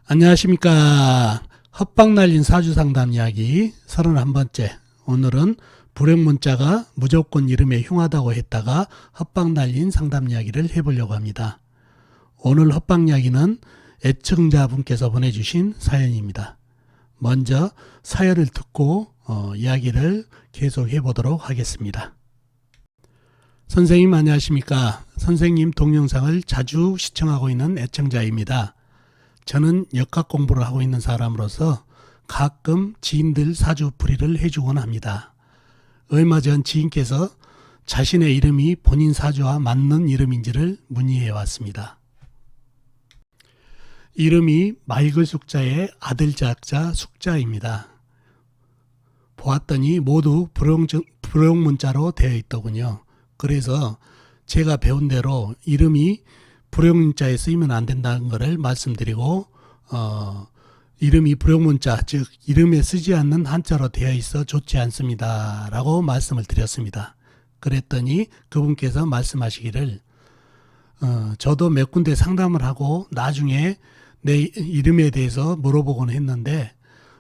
안녕하십니까. 헛방 날린 사주상담 이야기 31번째. 오늘은 불행문자가 무조건 이름에 흉하다고 했다가 헛방 날린 상담 이야기를 해보려고 합니다. 오늘 헛방 이야기는 애청자분께서 보내주신 사연입니다. 먼저 사연을 듣고 이야기를 계속 해보도록 하겠습니다. 선생님 안녕하십니까. 선생님 동영상을 자주 시청하고 있는 애청자입니다. 저는 역학 공부를 하고 있는 사람으로서 가끔 지인들 사주풀이를 해주곤 합니다. 얼마 전 지인께서 자신의 이름이 본인 사주와 맞는 이름인지를 문의해 왔습니다. 이름이 맑을 숙자의 아들자자 숙자입니다. 보았더니 모두 불용문자로 되어 있더군요. 그래서 제가 배운 대로 이름이 불용문자에 쓰이면 안 된다는 것을 말씀드리고 이름이 불용문자, 즉 이름에 쓰지 않는 한자로 되어 있어 좋지 않습니다 라고 말씀을 드렸습니다. 그랬더니 그분께서 말씀하시기를 저도 몇 군데 상담을 하고 나중에 내 이름에 대해서 물어보곤 했는데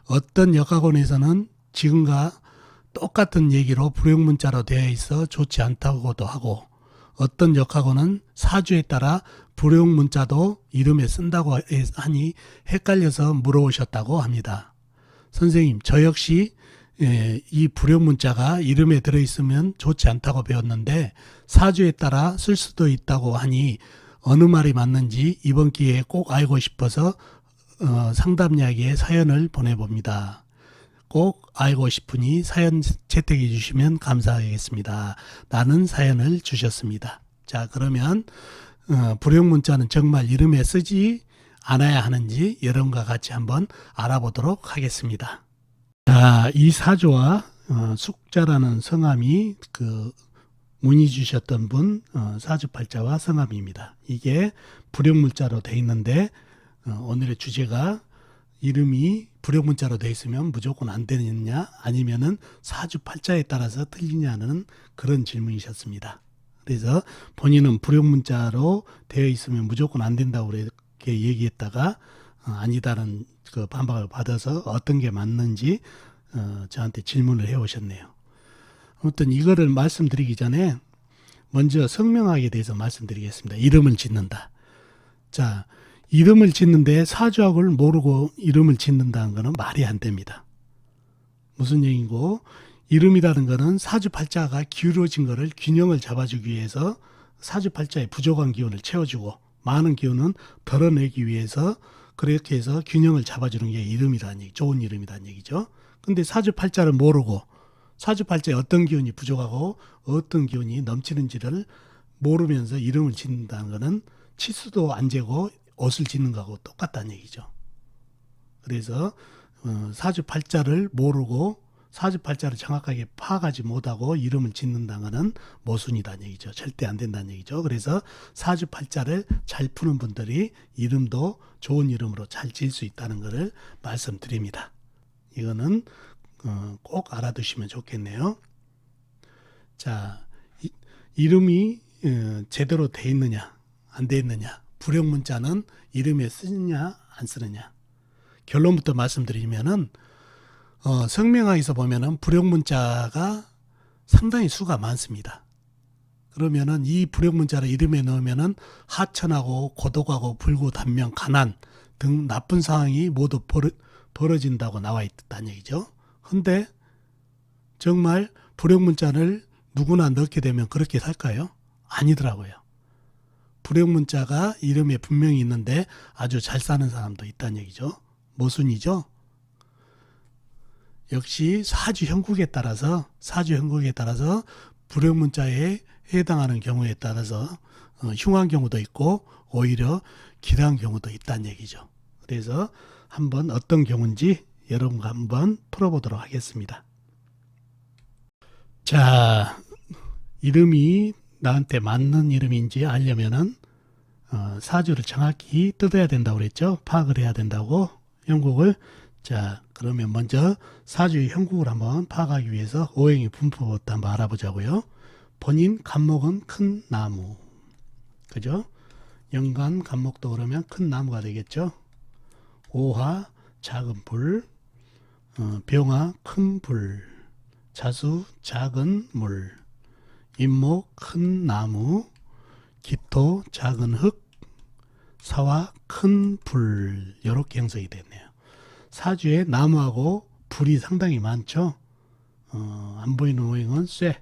어떤 역학원에서는 지금과 똑같은 얘기로 불용문자로 되어 있어 좋지 않다고도 하고 어떤 역학원은 사주에 따라 불용문자도 이름에 쓴다고 하니 헷갈려서 물어오셨다고 합니다. 선생님, 저 역시 이 불용문자가 이름에 들어있으면 좋지 않다고 배웠는데 사주에 따라 쓸 수도 있다고 하니 어느 말이 맞는지 이번 기회에 꼭 알고 싶어서 상담 이야기에 사연을 보내봅니다. 꼭 알고 싶으니 사연 채택해 주시면 감사하겠습니다. 라는 사연을 주셨습니다. 자, 그러면 불용문자는 정말 이름에 쓰지 않아야 하는지 여러분과 같이 한번 알아보도록 하겠습니다. 자, 이 사주와 숙자라는 성함이 문의 주셨던 분 사주팔자와 성함입니다. 이게 불용문자로 되어 있는데 오늘의 주제가 이름이 불용문자로 되어 있으면 무조건 안 되느냐 아니면은 사주팔자에 따라서 틀리냐는 그런 질문이셨습니다. 그래서 본인은 불용문자로 되어 있으면 무조건 안 된다고 그렇게 얘기했다가 아니다는 그 반박을 받아서 어떤 게 맞는지 저한테 질문을 해오셨네요. 아무튼 이거를 말씀드리기 전에 먼저 성명학에 대해서 말씀드리겠습니다. 이름을 짓는다. 자, 이름을 짓는데 사주학을 모르고 이름을 짓는다는 것은 말이 안 됩니다. 무슨 얘기고 이름이라는 것은 사주팔자가 기울어진 것을 균형을 잡아주기 위해서 사주팔자의 부족한 기운을 채워주고 많은 기운은 덜어내기 위해서 그렇게 해서 균형을 잡아주는 게 이름이라는 얘기, 좋은 이름이라는 얘기죠. 근데 사주팔자를 모르고 사주팔자에 어떤 기운이 부족하고 어떤 기운이 넘치는지를 모르면서 이름을 짓는다는 것은 치수도 안 재고 옷을 짓는 거하고 똑같다는 얘기죠. 그래서 사주팔자를 모르고 사주팔자를 정확하게 파악하지 못하고 이름을 짓는다는 것은 모순이라는 얘기죠. 절대 안 된다는 얘기죠. 그래서 사주팔자를 잘 푸는 분들이 이름도 좋은 이름으로 잘 지을 수 있다는 것을 말씀드립니다. 이거는 꼭 알아두시면 좋겠네요. 자, 이름이 제대로 돼 있느냐 안 돼 있느냐, 불용문자는 이름에 쓰느냐 안 쓰느냐. 결론부터 말씀드리면은 성명학에서 보면은 불용문자가 상당히 수가 많습니다. 그러면은 이 불용문자를 이름에 넣으면은 하천하고 고독하고 불구 단명 가난 등 나쁜 상황이 모두 벌어진다고 나와 있다는 얘기죠. 근데 정말 불용문자를 누구나 넣게 되면 그렇게 살까요? 아니더라고요. 불용문자가 이름에 분명히 있는데 아주 잘 사는 사람도 있다는 얘기죠. 모순이죠. 역시 사주 형국에 따라서 불용문자에 해당하는 경우에 따라서 흉한 경우도 있고 오히려 기대한 경우도 있다는 얘기죠. 그래서 한번 어떤 경우인지 여러분과 한번 풀어보도록 하겠습니다. 자, 이름이 나한테 맞는 이름인지 알려면은 사주를 정확히 뜯어야 된다고 그랬죠. 파악을 해야 된다고, 형국을. 자, 그러면 먼저 사주의 형국을 한번 파악하기 위해서 오행의 분포부터 한번 알아보자고요. 본인 간목은 큰 나무, 그죠? 연간 간목도 그러면 큰 나무가 되겠죠. 오화 작은 불, 병화 큰 불, 자수 작은 물, 임목 큰 나무, 기토 작은 흙, 사화 큰 불, 이렇게 형성이 됐네요. 사주에 나무하고 불이 상당히 많죠. 안 보이는 오행은 쇠.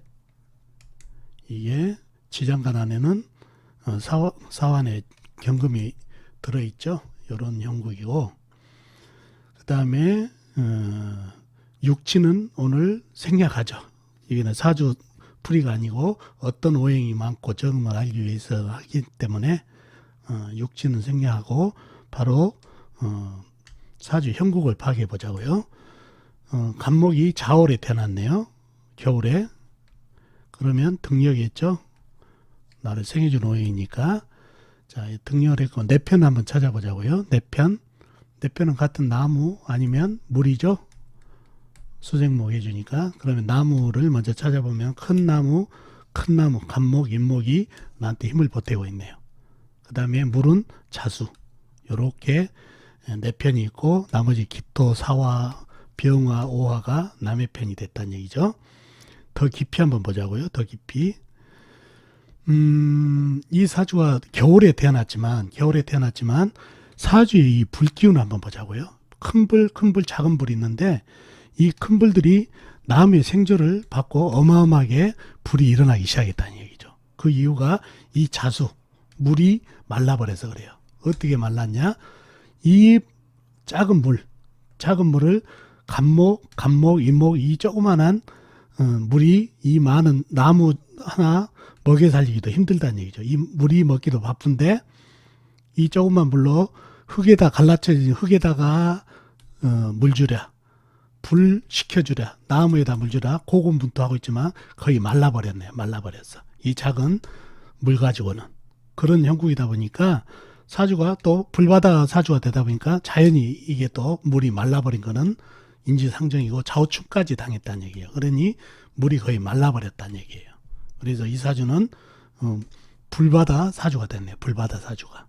이게 지장간 안에는 사환의 경금이 들어있죠. 이런 형국이고, 그 다음에 육지는 오늘 생략하죠. 이게는 사주 풀이가 아니고 어떤 오행이 많고 적음을 알기 위해서 하기 때문에 육지는 생략하고 바로 사주 형국을 파악해 보자고요. 간목이 자월에 태어났네요. 겨울에. 그러면 등력이겠죠. 나를 생해준 오행이니까. 자, 등력했고 내편 한번 찾아보자고요. 내편은 같은 나무 아니면 물이죠. 수생목 해주니까. 그러면 나무를 먼저 찾아보면 큰 나무, 간목, 임목이 나한테 힘을 보태고 있네요. 그 다음에 물은 자수. 요렇게 내 편이 있고 나머지 기토, 사화, 병화, 오화가 남의 편이 됐다는 얘기죠. 더 깊이 한번 보자고요. 더 깊이. 이 사주가 겨울에 태어났지만 사주의 이 불기운을 한번 보자고요. 큰 불, 작은 불이 있는데 이 큰 불들이 나무의 생조를 받고 어마어마하게 불이 일어나기 시작했다는 얘기죠. 그 이유가 이 자수, 물이 말라버려서 그래요. 어떻게 말랐냐? 이 작은 물을 간목, 임목, 이 조그만한 물이 이 많은 나무 하나 먹여 살리기도 힘들다는 얘기죠. 이 물이 먹기도 바쁜데 이 조그만 물로 흙에다 갈라쳐진 흙에다가 물 주랴, 불 식혀주랴, 나무에다 물 주랴, 고군분투하고 있지만 거의 말라버렸네요. 말라버렸어. 이 작은 물 가지고는. 그런 형국이다 보니까 사주가 또 불바다 사주가 되다 보니까 자연히 이게 또 물이 말라버린 거는 인지상정이고 좌우충까지 당했다는 얘기예요. 그러니 물이 거의 말라버렸다는 얘기예요. 그래서 이 사주는 불바다 사주가 됐네요. 불바다 사주가.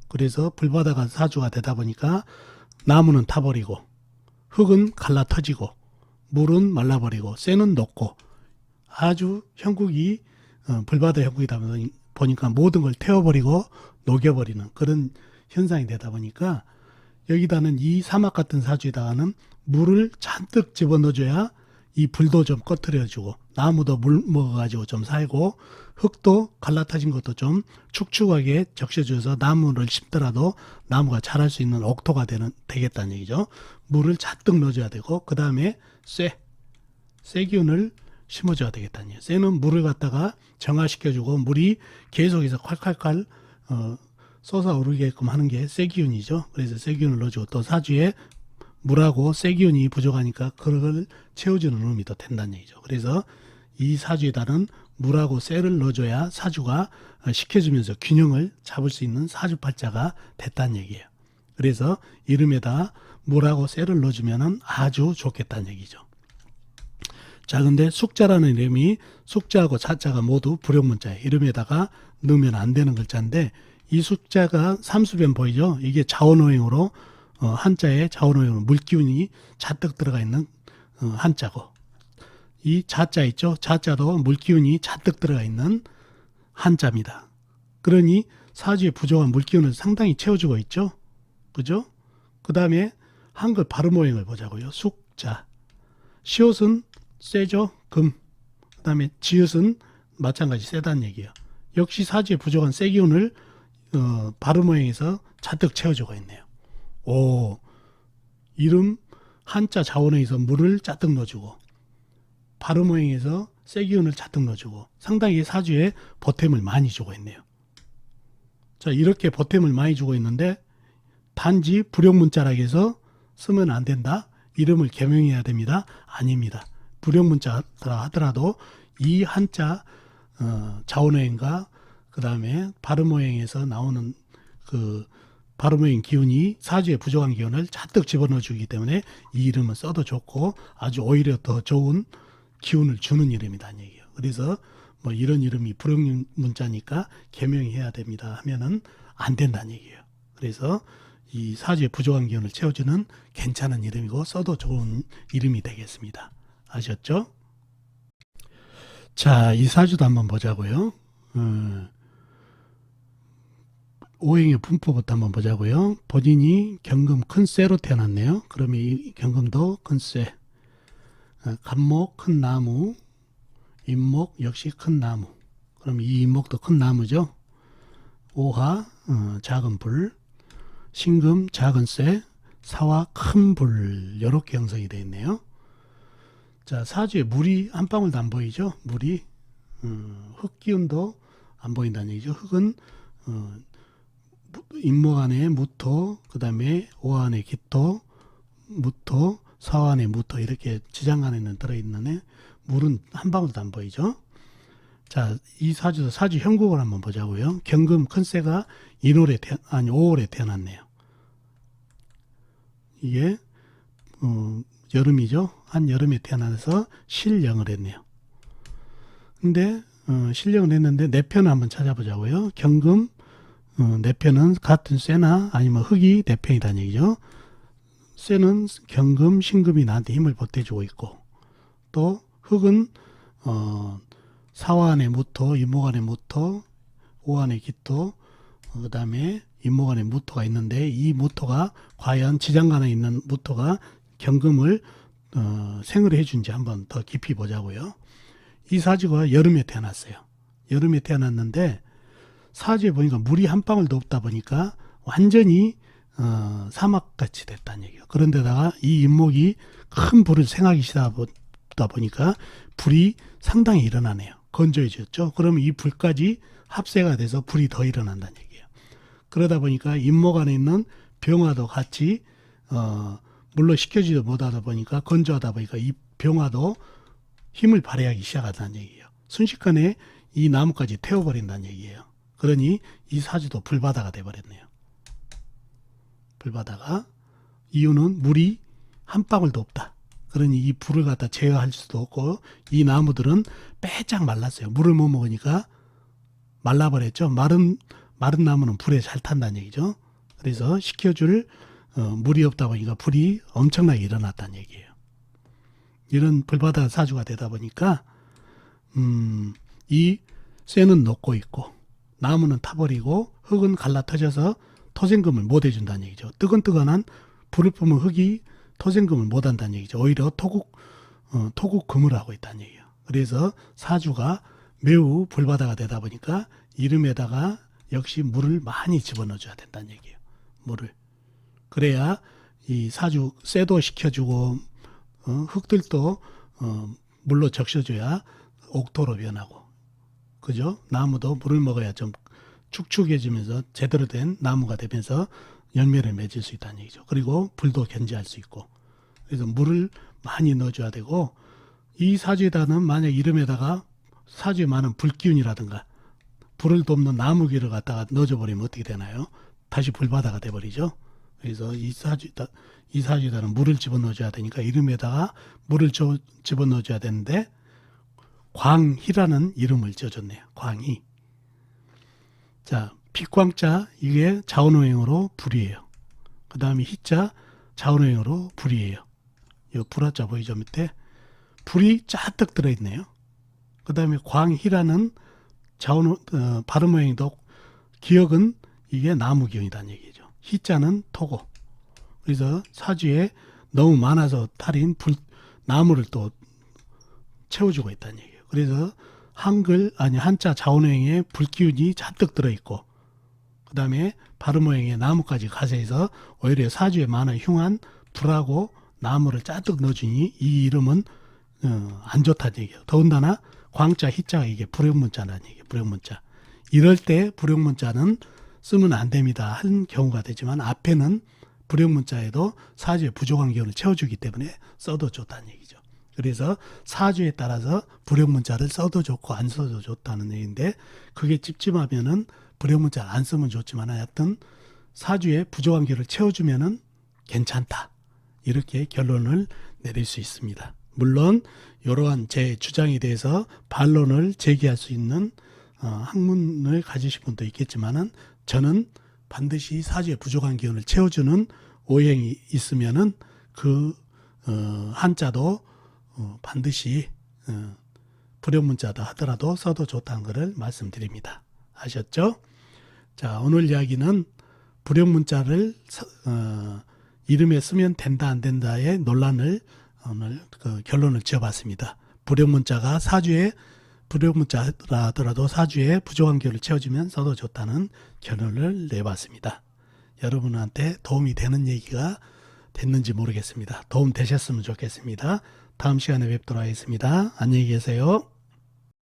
그래서 불바다가 사주가 되다 보니까 나무는 타버리고 흙은 갈라터지고 물은 말라버리고 쇠는 녹고 아주 형국이 불바다 형국이다 보니까 모든 걸 태워버리고 녹여버리는 그런 현상이 되다 보니까 여기다는 이 사막 같은 사주에다가는 물을 잔뜩 집어넣어줘야 이 불도 좀 꺼트려주고 나무도 물 먹어가지고 좀 살고 흙도 갈라타진 것도 좀 축축하게 적셔줘서 나무를 심더라도 나무가 자랄 수 있는 옥토가 되겠다는 얘기죠. 물을 잔뜩 넣어줘야 되고 그 다음에 쇠 기운을 심어줘야 되겠다는 얘기예요. 쇠는 물을 갖다가 정화시켜주고 물이 계속해서 콸콸콸 솟아오르게끔 하는 게 쇠 기운이죠. 그래서 쇠 기운을 넣어주고 또 사주에 물하고 쇠 기운이 부족하니까 그걸 채워주는 의미도 된다는 얘기죠. 그래서 이 사주에다는 물하고 쇠를 넣어줘야 사주가 식혀주면서 균형을 잡을 수 있는 사주팔자가 됐다는 얘기예요. 그래서 이름에다 물하고 쇠를 넣어주면 아주 좋겠다는 얘기죠. 자, 근데 숙자라는 이름이 숙자하고 자자가 모두 불용문자예요. 이름에다가 넣으면 안 되는 글자인데 이 숙자가 삼수변 보이죠? 이게 자원오행으로 한자에 자원오행으로 물기운이 잔뜩 들어가 있는 한자고 이 자자 있죠? 자자도 물기운이 잔뜩 들어가 있는 한자입니다. 그러니 사주에 부족한 물기운을 상당히 채워주고 있죠? 그죠? 그 다음에 한글 발음오행을 보자고요. 숙자. 시옷은 쇠죠? 금. 그 다음에 지읒은 마찬가지 세다는 얘기예요. 역시 사주에 부족한 쇠 기운을 발음오행에서 잔뜩 채워주고 있네요. 오, 이름 한자 자원에서 물을 잔뜩 넣어주고 발음오행에서 쇠 기운을 잔뜩 넣어주고 상당히 사주에 보탬을 많이 주고 있네요. 자, 이렇게 보탬을 많이 주고 있는데 단지 불용문자라고 해서 쓰면 안 된다. 이름을 개명해야 됩니다. 아닙니다. 불용문자라 하더라도 이 한자 자원오행과 그 다음에 발음오행에서 나오는 그 발음오행 기운이 사주에 부족한 기운을 잔뜩 집어넣어 주기 때문에 이 이름을 써도 좋고 아주 오히려 더 좋은 기운을 주는 이름이라는 얘기예요. 그래서 뭐 이런 이름이 불용문자니까 개명해야 됩니다 하면은 안 된다는 얘기예요. 그래서 이 사주의 부족한 기운을 채워주는 괜찮은 이름이고 써도 좋은 이름이 되겠습니다. 아셨죠? 자, 이 사주도 한번 보자고요. 오행의 분포부터 한번 보자고요. 본인이 경금 큰 쇠로 태어났네요. 그러면 이 경금도 큰 쇠. 간목 큰 나무, 임목 역시 큰 나무. 그럼 이 임목도 큰 나무죠. 오화 작은 불, 신금 작은 쇠, 사화 큰 불. 이렇게 형성이 되어 있네요. 자, 사주에 물이 한 방울도 안 보이죠. 물이 흙 기운도 안 보인다는 얘기죠. 흙은 임목 안에 무토, 그 다음에 오화 안에 기토, 무토, 사화 안에 무토 이렇게 지장 안에는 들어있는 물은 한 방울도 안 보이죠. 자, 이 사주도 사주 형국을 한번 보자고요. 경금 큰 쇠가 5월에 태어났네요. 이게 여름이죠. 한여름에 태어나서 실령을 했네요. 근데 실령을 했는데 내편을 한번 찾아보자고요. 경금 내편은 같은 쇠나 아니면 흙이 내편이라는 얘기죠. 쇠는 경금, 신금이 나한테 힘을 보태주고 있고, 또 흙은 사화 안에 무토, 임목 안에 무토, 오 안에 기토, 그 다음에 임목 안에 무토가 있는데, 이 무토가 과연 지장간에 있는 무토가 경금을 생을 해준지 한번 더 깊이 보자고요. 이 사주가 여름에 태어났어요. 여름에 태어났는데 사주에 보니까 물이 한 방울도 없다 보니까 완전히 사막같이 됐다는 얘기예요. 그런데다가 이 임목이 큰 불을 생하기 시작하다 보니까 불이 상당히 일어나네요. 건조해졌죠. 그러면 이 불까지 합세가 돼서 불이 더 일어난다는 얘기예요. 그러다 보니까 임목 안에 있는 병화도 같이 물로 식혀지도 못하다 보니까 건조하다 보니까 이 병화도 힘을 발휘하기 시작한다는 얘기예요. 순식간에 이 나무까지 태워버린다는 얘기예요. 그러니 이 사주도 불바다가 돼버렸네요. 불바다가. 이유는 물이 한 방울도 없다. 그러니 이 불을 갖다 제어할 수도 없고, 이 나무들은 빼짝 말랐어요. 물을 못 먹으니까 말라버렸죠. 마른 나무는 불에 잘 탄다는 얘기죠. 그래서 식혀줄 물이 없다 보니까 불이 엄청나게 일어났다는 얘기예요. 이런 불바다 사주가 되다 보니까 이 쇠는 녹고 있고 나무는 타버리고 흙은 갈라터져서 토생금을 못 해준다는 얘기죠. 뜨끈뜨끈한 불을 뿜은 흙이 토생금을 못 한다는 얘기죠. 오히려 토국금을 하고 있다는 얘기예요. 그래서 사주가 매우 불바다가 되다 보니까 이름에다가 역시 물을 많이 집어넣어줘야 된다는 얘기예요. 물을. 그래야 이 사주 쇠도 식혀주고 흙들도 물로 적셔줘야 옥토로 변하고, 그죠? 나무도 물을 먹어야 좀 축축해지면서 제대로 된 나무가 되면서 열매를 맺을 수 있다는 얘기죠. 그리고 불도 견제할 수 있고. 그래서 물을 많이 넣어줘야 되고, 이 사주에다는 만약 이름에다가 사주에 많은 불기운이라든가 불을 돕는 나무기를 갖다가 넣어줘버리면 어떻게 되나요? 다시 불바다가 돼버리죠. 그래서 이 사주에다는 물을 집어넣어줘야 되니까 이름에다가 물을 집어넣어줘야 되는데 광희라는 이름을 지어줬네요. 광희. 자, 빛광자 이게 자원오행으로 불이에요. 그 다음에 희자 자원오행으로 불이에요. 이 불화자 보이죠? 밑에 불이 짜득 들어있네요. 그 다음에 광희라는 발음오행도 기억은 이게 나무기운이라는 얘기죠. 희자는 토고. 그래서 사주에 너무 많아서 탈인 나무를 또 채워주고 있다는 얘기예요. 그래서 한자 자원오행에 불기운이 잔뜩 들어있고, 그 다음에 발음오행에 나무까지 가세해서 오히려 사주에 많은 흉한 불하고 나무를 잔뜩 넣어주니 이 이름은 안 좋다는 얘기예요. 더군다나 광자 희자가 이게 불용문자라는 얘기예요. 불용문자. 이럴 때 불용문자는 쓰면 안 됩니다 한 경우가 되지만, 앞에는 불용문자에도 사주의 부족한 기운을 채워주기 때문에 써도 좋다는 얘기죠. 그래서 사주에 따라서 불용문자를 써도 좋고 안 써도 좋다는 얘기인데, 그게 찝찝하면은 불용문자를 안 쓰면 좋지만 하여튼 사주에 부족한 기운을 채워주면은 괜찮다, 이렇게 결론을 내릴 수 있습니다. 물론 이러한 제 주장에 대해서 반론을 제기할 수 있는 학문을 가지신 분도 있겠지만은 저는 반드시 사주에 부족한 기운을 채워주는 오행이 있으면은 그 한자도 반드시 불용문자다 하더라도 써도 좋다는 것을 말씀드립니다. 아셨죠? 자, 오늘 이야기는 불용문자를 이름에 쓰면 된다 안 된다의 논란을 오늘 결론을 지어봤습니다. 불용문자가 사주에 불용문자라 하더라도 사주에 부족한 기운을 채워주면 써도 좋다는 결론을 내봤습니다. 여러분한테 도움이 되는 얘기가 됐는지 모르겠습니다. 도움 되셨으면 좋겠습니다. 다음 시간에 뵙도록 하겠습니다. 안녕히 계세요.